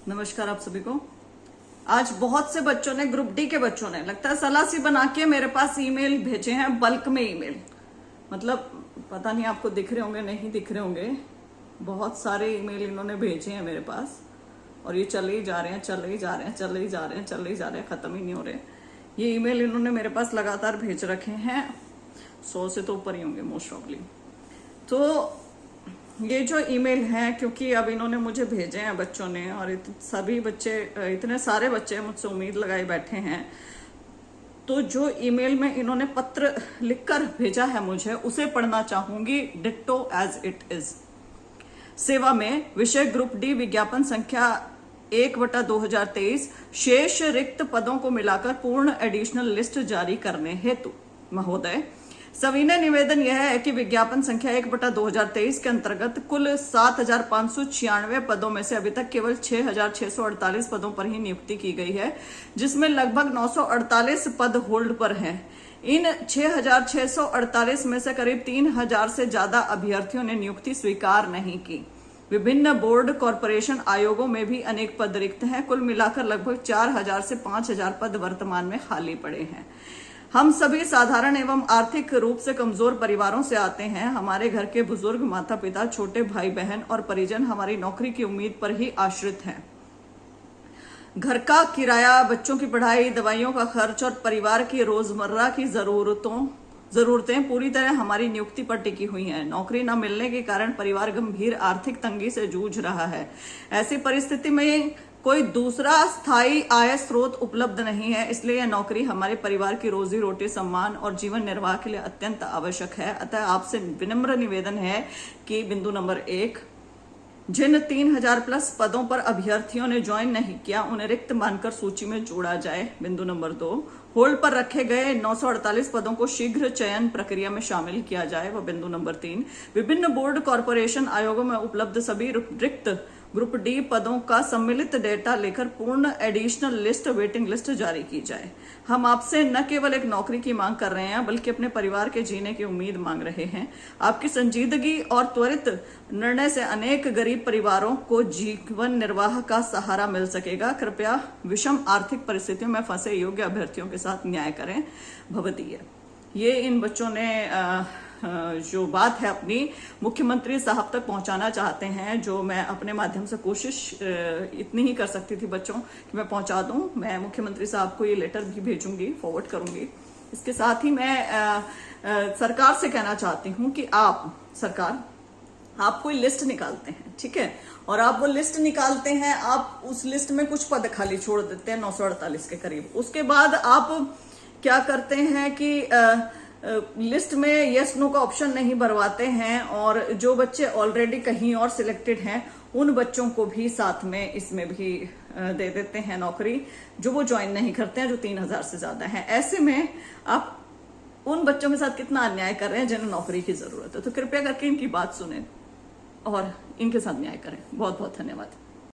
नमस्कार आप सभी को। आज बहुत से बच्चों ने, ग्रुप डी के बच्चों ने, लगता है सलासी बना के मेरे पास ईमेल भेजे हैं, बल्क में ईमेल। मतलब पता नहीं आपको दिख रहे होंगे, नहीं दिख रहे होंगे, बहुत सारे ईमेल इन्होंने भेजे हैं मेरे पास और ये चले ही जा रहे हैं, चले ही जा रहे हैं, चले ही जा रहे हैं, चले ही जा रहे हैं, खत्म ही नहीं हो रहे। ये ईमेल इन्होंने मेरे पास लगातार भेज रखे हैं, 100 से तो ऊपर ही होंगे मोस्ट प्रॉब्ली। तो ये जो ईमेल हैं, क्योंकि अब इन्होंने मुझे भेजे हैं बच्चों ने, और सभी बच्चे, इतने सारे बच्चे मुझसे उम्मीद लगाए बैठे हैं, तो जो ईमेल में इन्होंने पत्र लिखकर भेजा है मुझे, उसे पढ़ना चाहूंगी डिट्टो एज इट इज। सेवा में विषय ग्रुप डी, विज्ञापन संख्या 1/2023, शेष रिक्त पदों को मिलाकर पूर्ण एडिशनल लिस्ट जारी करने हेतु महोदय सविनय निवेदन यह है कि विज्ञापन संख्या 1/2023 के अंतर्गत कुल 7,596 पदों में से अभी तक केवल 6,648 पदों पर ही नियुक्ति की गई है, जिसमें लगभग 948 पद होल्ड पर हैं। इन 6,648 में से करीब 3,000 से ज्यादा अभ्यर्थियों ने नियुक्ति स्वीकार नहीं की। विभिन्न बोर्ड कॉरपोरेशन आयोगों में भी अनेक पद रिक्त हैं। कुल मिलाकर लगभग 4,000 से 5,000 पद वर्तमान में खाली पड़े हैं। हम सभी साधारण एवं आर्थिक रूप से कमजोर परिवारों से आते हैं। हमारे घर के बुजुर्ग, माता पिता, छोटे भाई बहन और परिजन हमारी नौकरी की उम्मीद पर ही आश्रित हैं। घर का किराया, बच्चों की पढ़ाई, दवाइयों का खर्च और परिवार की रोजमर्रा की जरूरतें पूरी तरह हमारी नियुक्ति पर टिकी हुई हैं। नौकरी न मिलने के कारण परिवार गंभीर आर्थिक तंगी से जूझ रहा है। ऐसी परिस्थिति में कोई दूसरा स्थायी आय स्रोत उपलब्ध नहीं है, इसलिए यह नौकरी हमारे परिवार की रोजी रोटी, सम्मान और जीवन निर्वाह के लिए अत्यंत आवश्यक है। अतः आपसे विनम्र निवेदन है कि बिंदु नंबर 1, जिन 3,000 प्लस पदों पर अभ्यर्थियों ने ज्वाइन नहीं किया, उन्हें रिक्त मानकर सूची में जोड़ा जाए। बिंदु नंबर 2, होल्ड पर रखे गए 948 पदों को शीघ्र चयन प्रक्रिया में शामिल किया जाए। व बिंदु नंबर 3, विभिन्न बोर्ड कॉरपोरेशन आयोगों में उपलब्ध सभी रिक्त ग्रुप डी पदों का सम्मिलित डेटा लेकर पूर्ण एडिशनल लिस्ट, वेटिंग लिस्ट जारी की जाए। हम आपसे न केवल एक नौकरी की मांग कर रहे हैं, बल्कि अपने परिवार के जीने की उम्मीद मांग रहे हैं। आपकी संजीदगी और त्वरित निर्णय से अनेक गरीब परिवारों को जीवन निर्वाह का सहारा मिल सकेगा। कृपया विषम आर्थिक परिस्थितियों में फंसे योग्य अभ्यर्थियों के साथ न्याय करें। भवदीय। ये इन बच्चों ने जो बात है अपनी मुख्यमंत्री साहब तक पहुंचाना चाहते हैं, जो मैं अपने माध्यम से कोशिश इतनी ही कर सकती थी बच्चों कि मैं पहुंचा दूं। मैं मुख्यमंत्री साहब को ये लेटर भी भेजूंगी, फॉरवर्ड करूंगी। इसके साथ ही मैं सरकार से कहना चाहती हूं कि सरकार आप कोई लिस्ट निकालते हैं, ठीक है, और आप वो लिस्ट निकालते हैं, आप उस लिस्ट में कुछ पद खाली छोड़ देते हैं 948 के करीब। उसके बाद आप क्या करते हैं कि लिस्ट में यस नो का ऑप्शन नहीं भरवाते हैं, और जो बच्चे ऑलरेडी कहीं और सिलेक्टेड हैं उन बच्चों को भी साथ में इसमें भी दे देते हैं नौकरी, जो वो ज्वाइन नहीं करते हैं, जो 3,000 से ज्यादा हैं। ऐसे में आप उन बच्चों के साथ कितना अन्याय कर रहे हैं जिन्हें नौकरी की जरूरत है। तो कृपया करके इनकी बात सुने और इनके साथ न्याय करें। बहुत बहुत धन्यवाद।